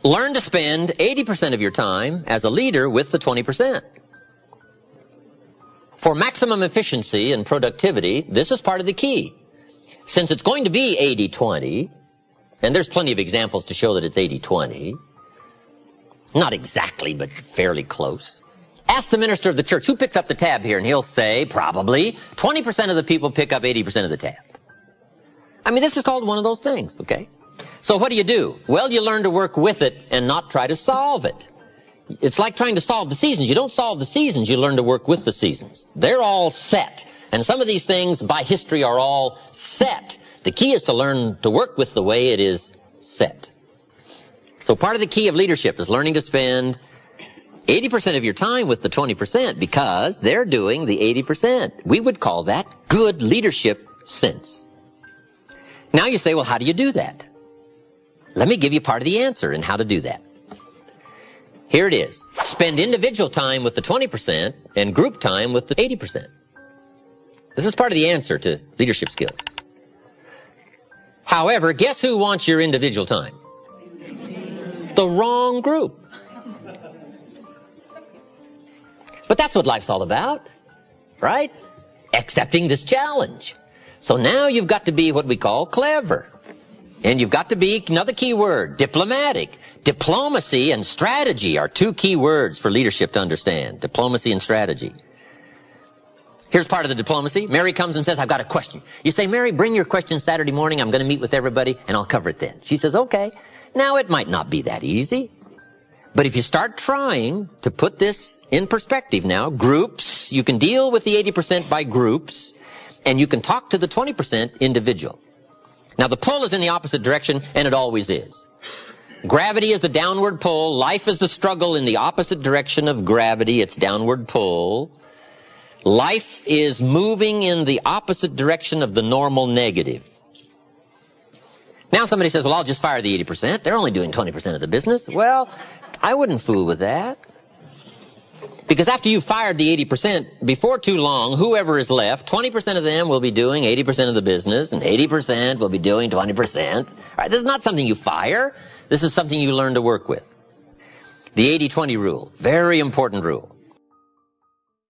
Learn to spend 80% of your time as a leader with the 20%. For maximum efficiency and productivity, this is part of the key. Since it's going to be 80-20, and there's plenty of examples to show that it's 80-20, not exactly, but fairly close. Ask the minister of the church, who picks up the tab here? And he'll say, probably, 20% of the people pick up 80% of the tab. I mean, this is called one of those things, okay? So what do? Well, you learn to work with it and not try to solve it. It's like trying to solve the seasons. You don't solve the seasons, you learn to work with the seasons. They're all set. And some of these things by history are all set. The key is to learn to work with the way it is set. So part of the key of leadership is learning to spend 80% of your time with the 20% because they're doing the 80%. We would call that good leadership sense. Now you say, well, how do you do that? Let me give you part of the answer in how to do that. Here it is. Spend individual time with the 20% and group time with the 80%. This is part of the answer to leadership skills. However, guess who wants your individual time? The wrong group. But that's what life's all about, right? Accepting this challenge. So now you've got to be what we call clever. And you've got to be, another key word, diplomatic. Diplomacy and strategy are two key words for leadership to understand. Diplomacy and strategy. Here's part of the diplomacy. Mary comes and says, I've got a question. You say, Mary, bring your question Saturday morning. I'm going to meet with everybody and I'll cover it then. She says, okay. Now it might not be that easy. But if you start trying to put this in perspective now, groups, you can deal with the 80% by groups and you can talk to the 20% individual. Now the pull is in the opposite direction, and it always is. Gravity is the downward pull. Life is the struggle in the opposite direction of gravity. It's downward pull. Life is moving in the opposite direction of the normal negative. Now somebody says, well, I'll just fire the 80%. They're only doing 20% of the business. Well, I wouldn't fool with that. Because after you've fired the 80%, before too long, whoever is left, 20% of them will be doing 80% of the business, and 80% will be doing 20%. All right, this is not something you fire. This is something you learn to work with. The 80-20 rule, very important rule.